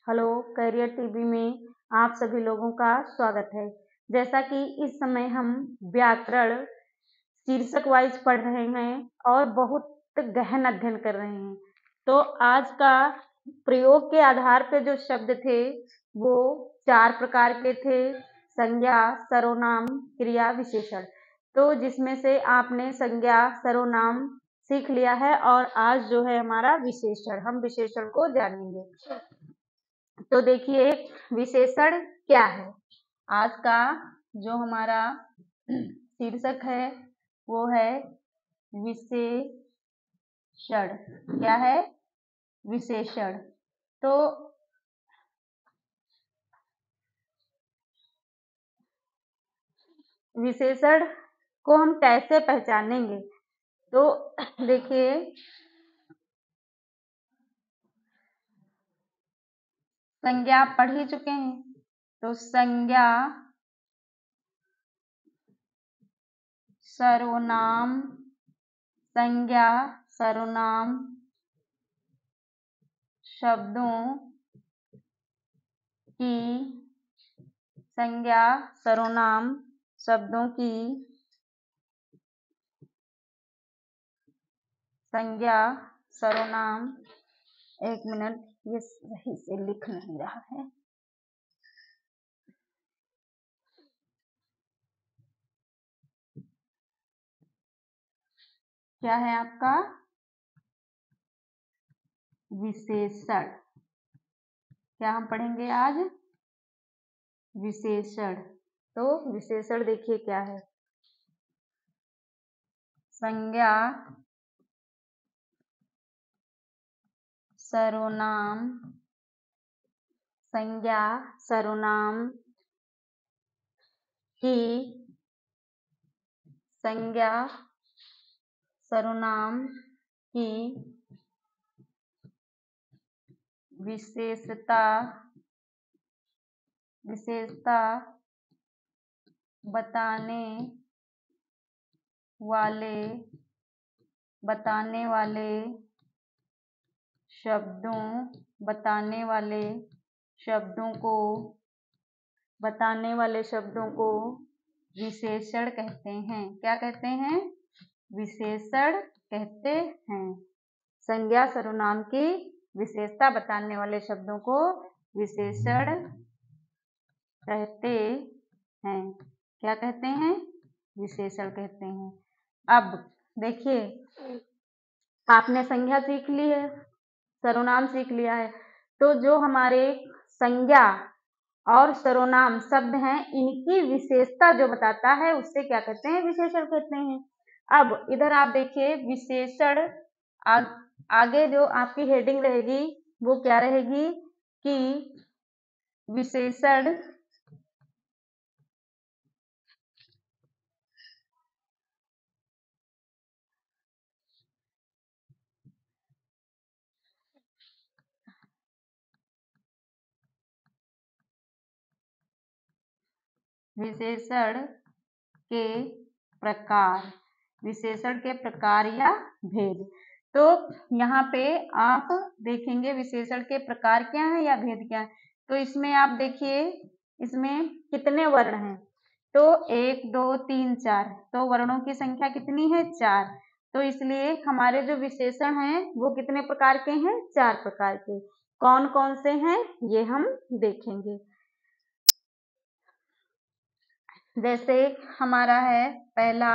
Hello career TV में आप सभी लोगों का स्वागत है। जैसा कि इस समय हम व्याकरण शीर्षक वाइज पढ़ रहे हैं और बहुत गहन अध्ययन कर रहे हैं। तो आज का प्रयोग के आधार पर जो शब्द थे वो 4 प्रकार के थे: संज्ञा, सर्वनाम, क्रिया, विशेषण। तो जिसमें से आपने संज्ञा, सर्वनाम सीख लिया है और आज जो है हमारा विशेषण, हम विशेषण को जानेंगे। तो देखिए विशेषण क्या है। आज का जो हमारा शीर्षक है वो है विशेषण। क्या है? विशेषण। तो विशेषण को हम कैसे पहचानेंगे? तो देखिए संज्ञा पढ़ ही चुके हैं। तो संज्ञा, सर्वनाम, संज्ञा, सर्वनाम शब्दों की संज्ञा, सर्वनाम शब्दों की संज्ञा, सर्वनाम। एक मिनट, ये सही से लिख नहीं रहा है। क्या है आपका? विशेषण। क्या हम पढ़ेंगे आज? विशेषण। तो विशेषण देखिए क्या है। संज्ञा, सर्वनाम, संज्ञा, सर्वनाम की संज्ञा, सर्वनाम की विशेषता बताने वाले शब्दों को विशेषण कहते हैं। क्या कहते हैं? विशेषण कहते हैं। संज्ञा, सर्वनाम की विशेषता बताने वाले शब्दों को विशेषण कहते हैं। क्या कहते हैं? विशेषण कहते हैं। अब देखिए आपने संज्ञा सीख ली है, सर्वनाम सीख लिया है। तो जो हमारे संज्ञा और सर्वनाम शब्द हैं, इनकी विशेषता जो बताता है उससे क्या कहते हैं? विशेषण कहते हैं। अब इधर आप देखिए विशेषण आगे जो आपकी हेडिंग रहेगी वो क्या रहेगी कि विशेषण विशेषण के प्रकार या भेद। तो यहाँ पे आप देखेंगे विशेषण के प्रकार क्या है या भेद क्या है। तो इसमें आप देखिए इसमें कितने वर्ण हैं। तो 1 2 3 4, तो वर्णों की संख्या कितनी है? 4। तो इसलिए हमारे जो विशेषण हैं वो कितने प्रकार के हैं? 4 प्रकार के। कौन कौन से हैं ये हम देखेंगे। जैसे हमारा है पहला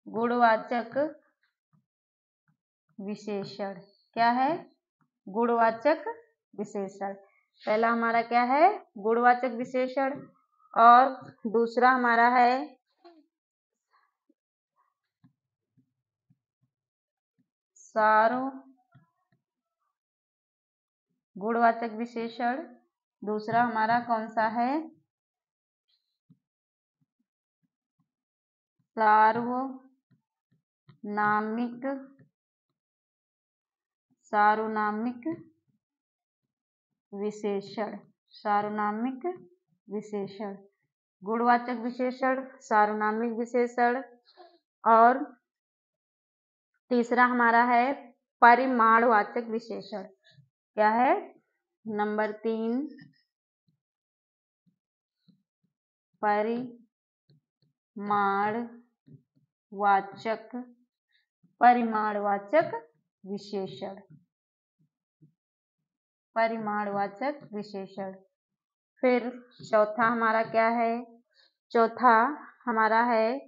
गुणवाचक विशेषण। क्या है? गुणवाचक विशेषण। पहला हमारा क्या है? गुणवाचक विशेषण। और दूसरा हमारा है गुणवाचक विशेषण। दूसरा हमारा कौन सा है? सार्वनामिक विशेषण। गुणवाचक विशेषण, सार्वनामिक विशेषण और तीसरा हमारा है परिमाणवाचक विशेषण। क्या है? नंबर 3 परिमाणवाचक विशेषण। परिमाणवाचक विशेषण। फिर चौथा हमारा क्या है? चौथा हमारा है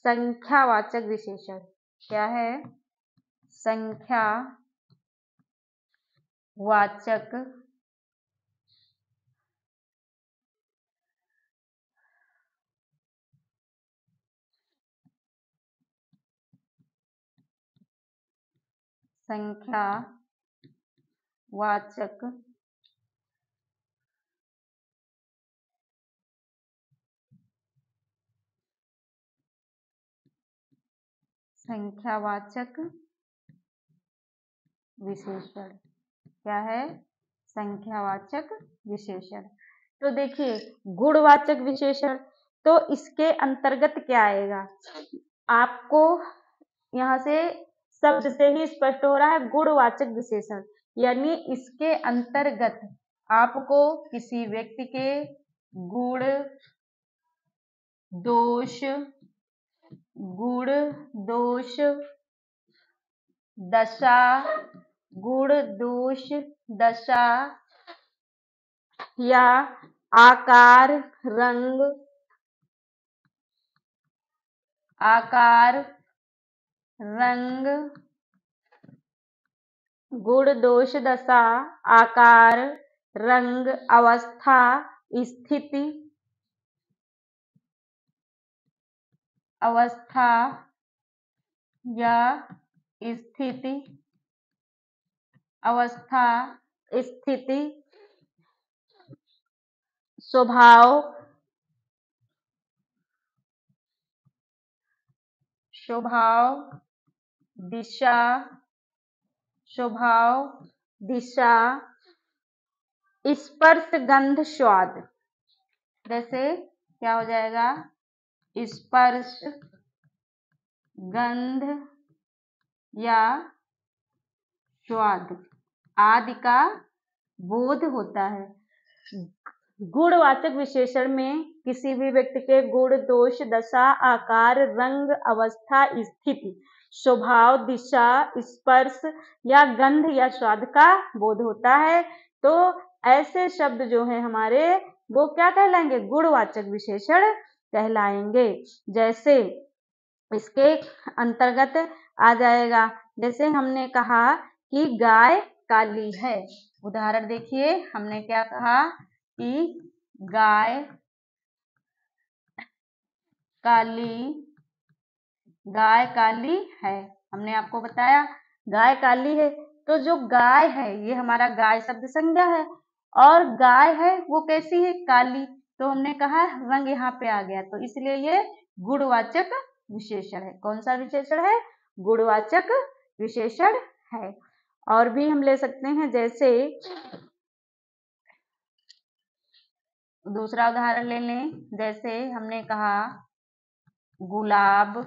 संख्यावाचक विशेषण। क्या है? संख्यावाचक संख्यावाचक विशेषण। क्या है? संख्यावाचक विशेषण। तो देखिए गुणवाचक विशेषण, तो इसके अंतर्गत क्या आएगा? आपको यहाँ से शब्द से ही स्पष्ट हो रहा है गुणवाचक विशेषण, यानी इसके अंतर्गत आपको किसी व्यक्ति के गुण दोष दशा गुण दोष दशा या आकार रंग गुण दोष दशा आकार रंग अवस्था स्थिति स्वभाव दिशा स्पर्श गंध स्वाद। जैसे क्या हो जाएगा? स्पर्श गंध या स्वाद आदि का बोध होता है। गुणवाचक विशेषण में किसी भी व्यक्ति के गुण दोष दशा आकार रंग अवस्था स्थिति स्वभाव दिशा स्पर्श या गंध या स्वाद का बोध होता है। तो ऐसे शब्द जो है हमारे वो क्या कहलाएंगे? गुणवाचक विशेषण कहलाएंगे। जैसे इसके अंतर्गत आ जाएगा, जैसे हमने कहा कि गाय काली है। उदाहरण देखिए, हमने क्या कहा कि गाय काली है। हमने आपको बताया गाय काली है, तो जो गाय है ये हमारा गाय शब्द संज्ञा है, और गाय है वो कैसी है? काली। तो हमने कहा रंग यहाँ पे आ गया, तो इसलिए ये गुणवाचक विशेषण है। कौन सा विशेषण है? गुणवाचक विशेषण है। और भी हम ले सकते हैं, जैसे दूसरा उदाहरण ले लें। जैसे हमने कहा गुलाब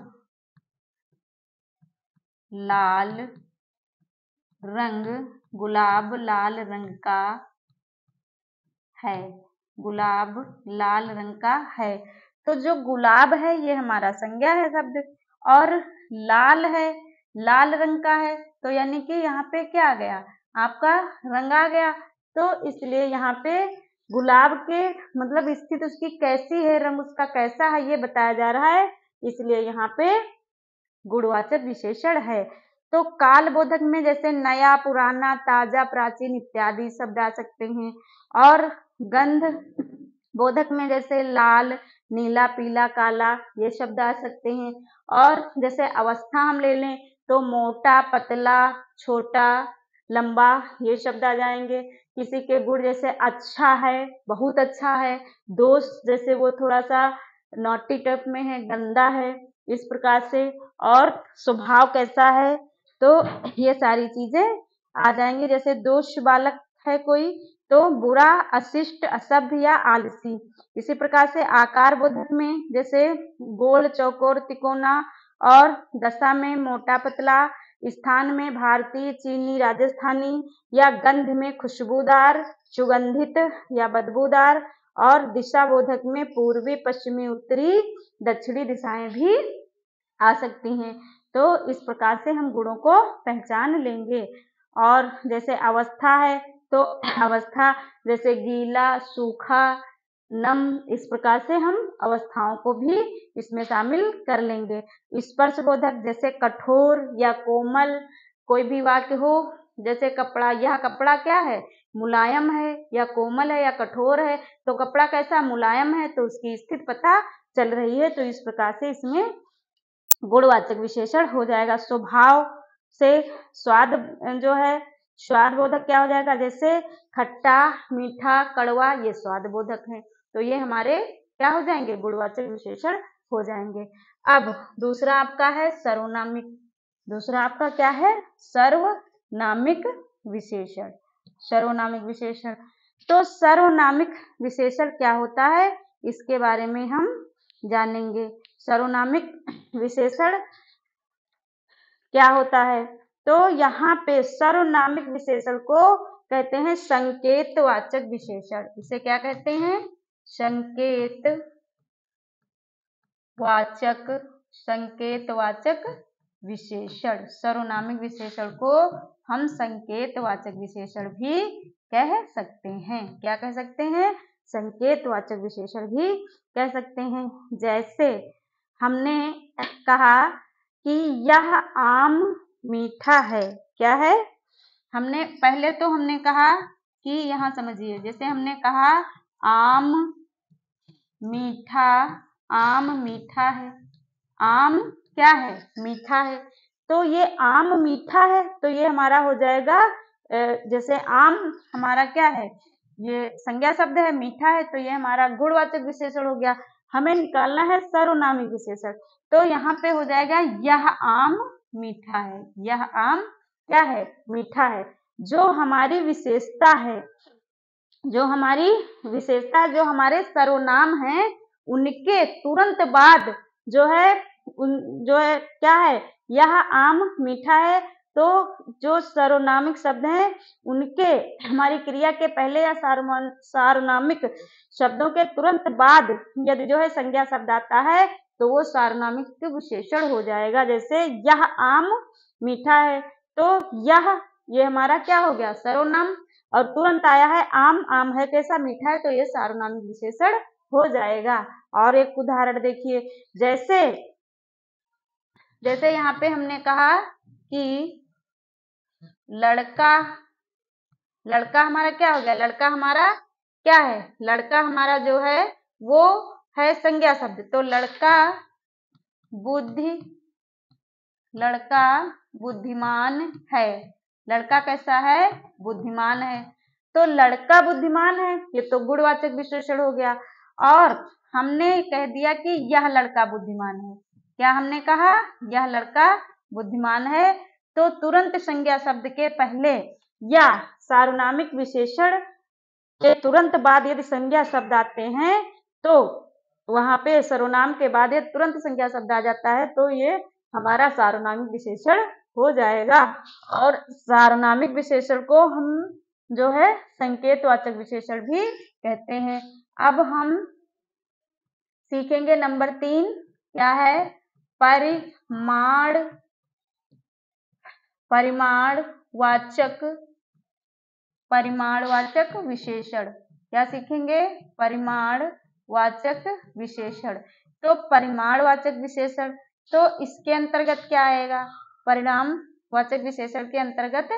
लाल रंग का है। तो जो गुलाब है ये हमारा संज्ञा है शब्द, और लाल है लाल रंग का है, तो यानी कि यहाँ पे क्या आ गया? आपका रंग आ गया। तो इसलिए यहाँ पे गुलाब के मतलब स्थिति उसकी कैसी है, रंग उसका कैसा है, ये बताया जा रहा है, इसलिए यहाँ पे गुणवाचक विशेषण है। तो काल बोधक में जैसे नया पुराना ताजा प्राचीन इत्यादि शब्द आ सकते हैं, और गंध बोधक में जैसे लाल नीला पीला काला ये शब्द आ सकते हैं। और जैसे अवस्था हम ले लें तो मोटा पतला छोटा लंबा ये शब्द आ जाएंगे। किसी के गुण जैसे अच्छा है बहुत अच्छा है, दोष जैसे वो थोड़ा सा नॉटी टाइप में है गंदा है, इस प्रकार से। और स्वभाव कैसा है, तो ये सारी चीजें आ जाएंगी। जैसे दोष बालक है कोई तो बुरा अशिष्ट असभ्य या आलसी। इसी प्रकार से आकार बोधक में जैसे गोल चौकोर तिकोना, और दशा में मोटा पतला स्थान में भारतीय, चीनी, राजस्थानी या गंध में खुशबूदार, सुगंधित या बदबूदार और दिशाबोधक में पूर्वी, पश्चिमी, उत्तरी, दक्षिणी दिशाएं भी आ सकती हैं। तो इस प्रकार से हम गुणों को पहचान लेंगे। और जैसे अवस्था है तो अवस्था जैसे गीला, सूखा, नम, इस प्रकार से हम अवस्थाओं को भी इसमें शामिल कर लेंगे। स्पर्शबोधक जैसे कठोर या कोमल, कोई भी वाक्य हो, जैसे कपड़ा, यह कपड़ा क्या है, मुलायम है या कोमल है या कठोर है, तो कपड़ा कैसा, मुलायम है, तो उसकी स्थिति पता चल रही है। तो इस प्रकार से इसमें गुणवाचक विशेषण हो जाएगा। स्वभाव से स्वाद जो है, स्वाद बोधक क्या हो जाएगा, जैसे खट्टा, मीठा, कड़वा, ये स्वाद बोधक है। तो ये हमारे क्या हो जाएंगे, गुणवाचक विशेषण हो जाएंगे। अब दूसरा आपका है सर्वनामिक। दूसरा आपका क्या है, सर्वनामिक विशेषण। सर्वनामिक विशेषण, तो सर्वनामिक विशेषण क्या होता है, इसके बारे में हम जानेंगे। सर्वनामिक विशेषण क्या होता है, तो यहाँ पे सर्वनामिक विशेषण को कहते हैं संकेतवाचक विशेषण। इसे क्या कहते हैं, संकेतवाचक विशेषण। सर्वनामिक विशेषण को हम संकेतवाचक विशेषण भी कह सकते हैं। क्या कह सकते हैं, संकेतवाचक विशेषण भी कह सकते हैं। जैसे हमने कहा कि यह आम मीठा है, क्या है, हमने पहले तो हमने कहा कि यहाँ समझिए, जैसे हमने कहा आम मीठा, आम मीठा है, आम क्या है, मीठा है, तो ये आम मीठा है, तो ये हमारा हो जाएगा, जैसे आम हमारा क्या है, ये संज्ञा शब्द है, मीठा है, तो ये हमारा गुणवाचक विशेषण हो गया। हमें निकालना है सर्वनामिक विशेषण, तो यहाँ पे हो जाएगा यह आम मीठा है, यह आम क्या है, मीठा है। जो हमारी विशेषता है, जो हमारी विशेषता, जो हमारे सर्वनाम हैं, उनके तुरंत बाद जो है क्या है, यह आम मीठा है, तो जो सर्वनामिक शब्द हैं उनके हमारी क्रिया के पहले या सार्वनामिक शब्दों के तुरंत बाद यदि जो है संज्ञा शब्द आता है तो वो सार्वनामिक विशेषण हो जाएगा। जैसे यह आम मीठा है, तो ये हमारा क्या हो गया, सर्वनाम, और तुरंत आया है आम, आम है कैसा, मीठा है, तो ये सार्वनामिक विशेषण हो जाएगा। और एक उदाहरण देखिए, जैसे यहाँ पे हमने कहा कि लड़का, लड़का हमारा क्या हो गया, लड़का हमारा क्या है, लड़का हमारा जो है वो है संज्ञा शब्द, तो लड़का बुद्धिमान है, लड़का कैसा है, बुद्धिमान है, तो लड़का बुद्धिमान है, ये तो गुणवाचक विशेषण हो गया। और हमने कह दिया कि यह लड़का बुद्धिमान है, क्या हमने कहा, यह लड़का बुद्धिमान है, तो तुरंत संज्ञा शब्द के पहले या सार्वनामिक विशेषण के तुरंत बाद यदि संज्ञा शब्द आते हैं तो वहां पे सर्वनाम के बाद यदि तुरंत संज्ञा शब्द आ जाता है तो ये हमारा सार्वनामिक विशेषण हो जाएगा। और सार्वनामिक विशेषण को हम जो है संकेतवाचक विशेषण भी कहते हैं। अब हम सीखेंगे नंबर 3, क्या है, परिमाणवाचक विशेषण। क्या सीखेंगे, परिमाणवाचक विशेषण। तो परिमाणवाचक विशेषण, तो इसके अंतर्गत क्या आएगा, परिणामवाचक विशेषण के अंतर्गत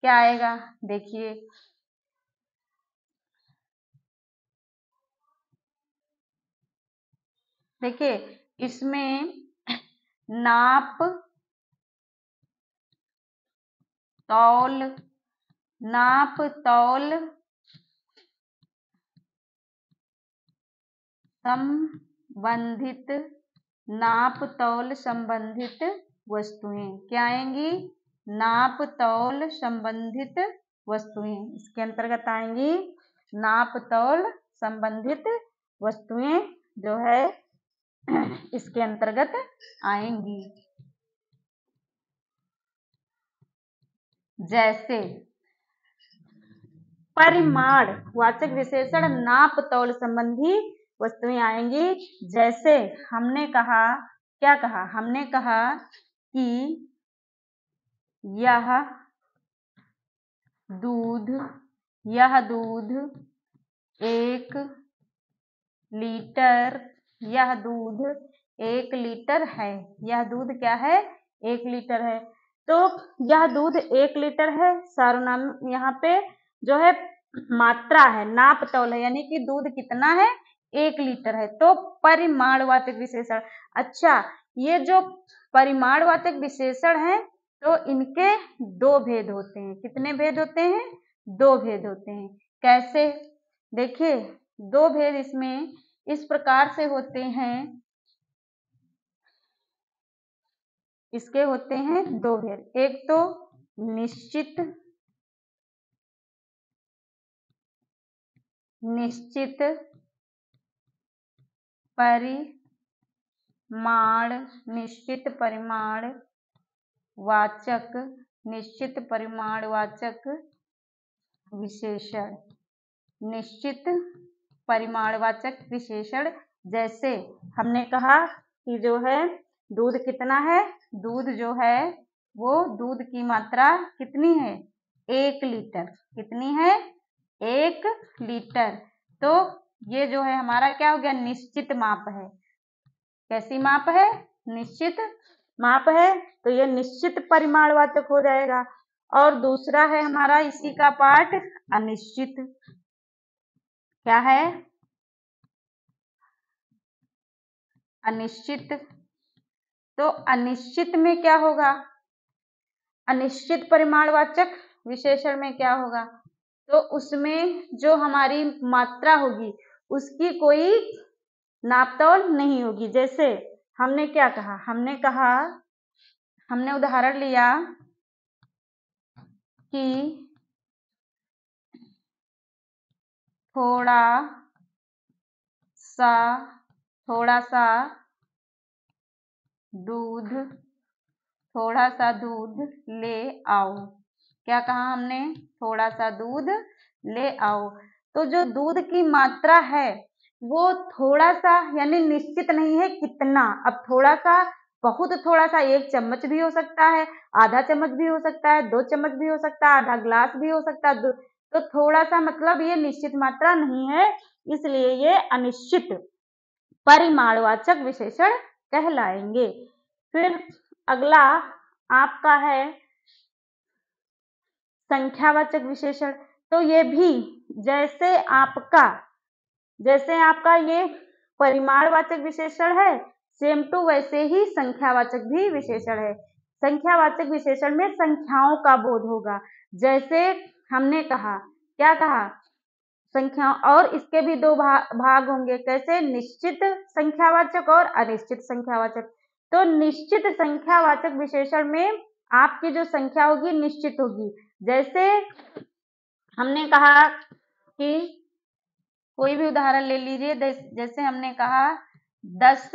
क्या आएगा, देखिए इसमें नाप तौल संबंधित वस्तुएं क्या आएंगी, नाप तौल संबंधित वस्तुएं, इसके अंतर्गत आएंगी नाप तौल संबंधित वस्तुएं जो है इसके अंतर्गत आएंगी। जैसे। परिमाण वाचक विशेषण नाप तौल संबंधी वस्तुएं आएंगी। जैसे हमने कहा, क्या कहा, हमने कहा कि यह दूध 1 लीटर, यह दूध 1 लीटर है। यह दूध क्या है, 1 लीटर है। तो यह दूध 1 लीटर है, सर्वनाम यहाँ पे जो है मात्रा है, नाप तौल है, यानी कि दूध कितना है, 1 लीटर है। तो परिमाणवाचक विशेषण। अच्छा, ये जो परिमाणवाचक विशेषण है तो इनके 2 भेद होते हैं। कितने भेद होते हैं, 2 भेद होते हैं। कैसे, देखिए 2 भेद इसमें इस प्रकार से होते हैं, इसके होते हैं 2 भेद। एक तो निश्चित परिमाणवाचक विशेषण। निश्चित परिमाणवाचक विशेषण, जैसे हमने कहा कि जो है दूध कितना है, दूध जो है वो दूध की मात्रा कितनी है, 1 लीटर। कितनी है, 1 लीटर। तो ये जो है हमारा क्या हो गया, निश्चित माप है। कैसी माप है, निश्चित माप है। तो ये निश्चित परिमाणवाचक हो जाएगा। और दूसरा है हमारा इसी का पार्ट अनिश्चित। क्या है, अनिश्चित। तो अनिश्चित में क्या होगा, अनिश्चित परिमाणवाचक विशेषण में क्या होगा, तो उसमें जो हमारी मात्रा होगी उसकी कोई नापतोल नहीं होगी। जैसे हमने क्या कहा, हमने उदाहरण लिया कि थोड़ा सा दूध ले आओ। क्या कहा हमने, थोड़ा सा दूध ले आओ। तो जो दूध की मात्रा है वो थोड़ा सा यानी निश्चित नहीं है कितना। अब थोड़ा सा, बहुत थोड़ा सा 1 चम्मच भी हो सकता है, आधा चम्मच भी हो सकता है, 2 चम्मच भी हो सकता है, आधा ग्लास भी हो सकता है। तो थोड़ा सा मतलब ये निश्चित मात्रा नहीं है, इसलिए ये अनिश्चित परिमाणवाचक विशेषण कहलाएंगे। फिर अगला आपका है संख्यावाचक विशेषण। तो ये भी जैसे आपका ये परिमाणवाचक विशेषण है, सेम टू वैसे ही संख्यावाचक भी विशेषण है। संख्यावाचक विशेषण में संख्याओं का बोध होगा। जैसे हमने कहा, क्या कहा, संख्या, और इसके भी 2 भाग होंगे। कैसे, निश्चित संख्यावाचक और अनिश्चित संख्यावाचक। तो निश्चित संख्यावाचक विशेषण में आपकी जो संख्या होगी निश्चित होगी। जैसे हमने कहा कि कोई भी उदाहरण ले लीजिए। जैसे हमने कहा 10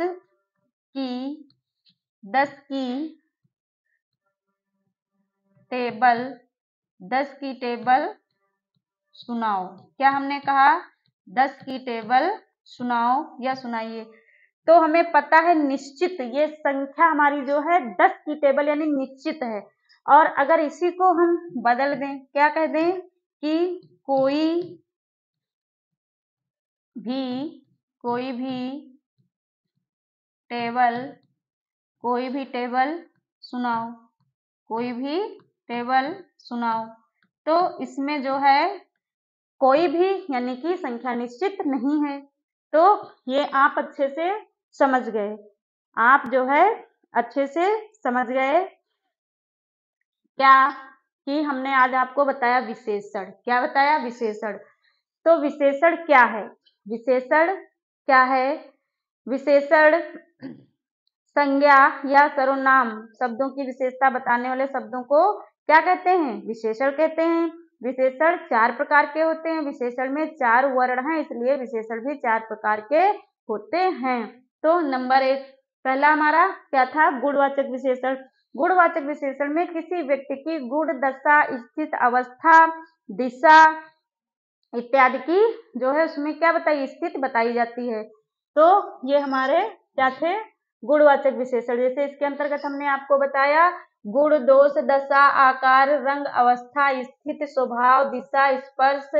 की टेबल सुनाओ। क्या हमने कहा, 10 की टेबल सुनाओ या सुनाइए। तो हमें पता है निश्चित, ये संख्या हमारी जो है 10 की टेबल यानी निश्चित है। और अगर इसी को हम बदल दें, क्या कह दें कि कोई भी टेबल सुनाओ। तो इसमें जो है कोई भी यानी कि संख्या निश्चित नहीं है। तो ये आप अच्छे से समझ गए, आप जो है अच्छे से समझ गए क्या, कि हमने आज आपको बताया विशेषण। क्या बताया, विशेषण। तो विशेषण क्या है, विशेषण संज्ञा या सर्वनाम शब्दों की विशेषता बताने वाले शब्दों को क्या कहते हैं, विशेषण कहते हैं। विशेषण 4 प्रकार के होते हैं। विशेषण में 4 वर्ण हैं, इसलिए विशेषण भी 4 प्रकार के होते हैं। तो नंबर 1 पहला हमारा क्या था, गुणवाचक विशेषण। गुणवाचक विशेषण में किसी व्यक्ति की गुण, दशा, स्थित अवस्था, दिशा इत्यादि की जो है उसमें क्या बताई, स्थिति बताई जाती है। तो ये हमारे क्या थे, गुणवाचक विशेषण। जैसे इसके अंतर्गत हमने आपको बताया गुण, दोष, दशा, आकार, रंग, अवस्था, स्थिति, स्वभाव, दिशा, स्पर्श,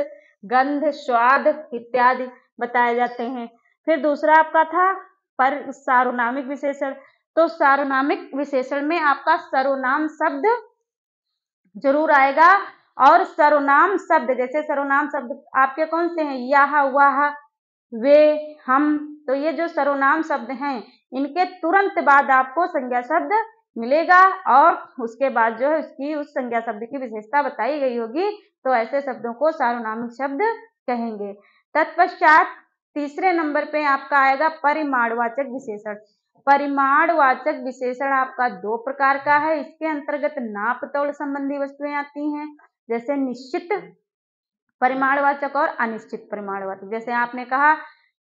गंध, स्वाद इत्यादि बताए जाते हैं। फिर दूसरा आपका था पर सार्वनामिक विशेषण। तो सार्वनामिक विशेषण में आपका सर्वनाम शब्द जरूर आएगा। और सर्वनाम शब्द, जैसे सर्वनाम शब्द आपके कौन से हैं, यह, वह, वे, हम। तो ये जो सर्वनाम शब्द हैं इनके तुरंत बाद आपको संज्ञा शब्द मिलेगा और उसके बाद जो है उसकी उस संज्ञा शब्द की विशेषता बताई गई होगी। तो ऐसे शब्दों को सार्वनामिक शब्द कहेंगे। तत्पश्चात तीसरे नंबर पे आपका आएगा परिमाणवाचक विशेषण। परिमाणवाचक विशेषण आपका दो प्रकार का है। इसके अंतर्गत नाप तोल संबंधी वस्तुएं आती हैं, जैसे निश्चित परिमाणवाचक और अनिश्चित परिमाणवाचक। जैसे आपने कहा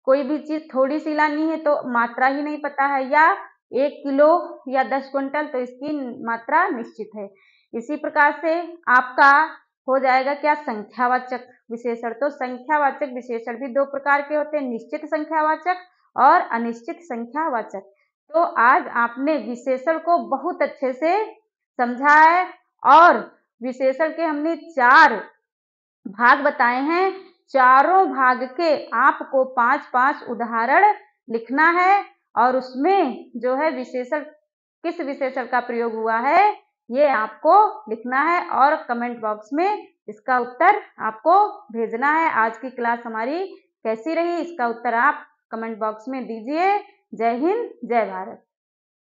कोई भी चीज थोड़ी सी लानी है तो मात्रा ही नहीं पता है, या 1 किलो या 10 क्विंटल, तो इसकी मात्रा निश्चित है। इसी प्रकार से आपका हो जाएगा क्या, संख्यावाचक विशेषण। तो संख्यावाचक विशेषण भी दो प्रकार के होते हैं, निश्चित संख्यावाचक और अनिश्चित संख्यावाचक। तो आज आपने विशेषण को बहुत अच्छे से समझा है और विशेषण के हमने 4 भाग बताए हैं। चारों भाग के आपको 5-5 उदाहरण लिखना है और उसमें जो है विशेषण, किस विशेषण का प्रयोग हुआ है ये आपको लिखना है और कमेंट बॉक्स में इसका उत्तर आपको भेजना है। आज की क्लास हमारी कैसी रही, इसका उत्तर आप कमेंट बॉक्स में दीजिए। जय हिंद, जय भारत।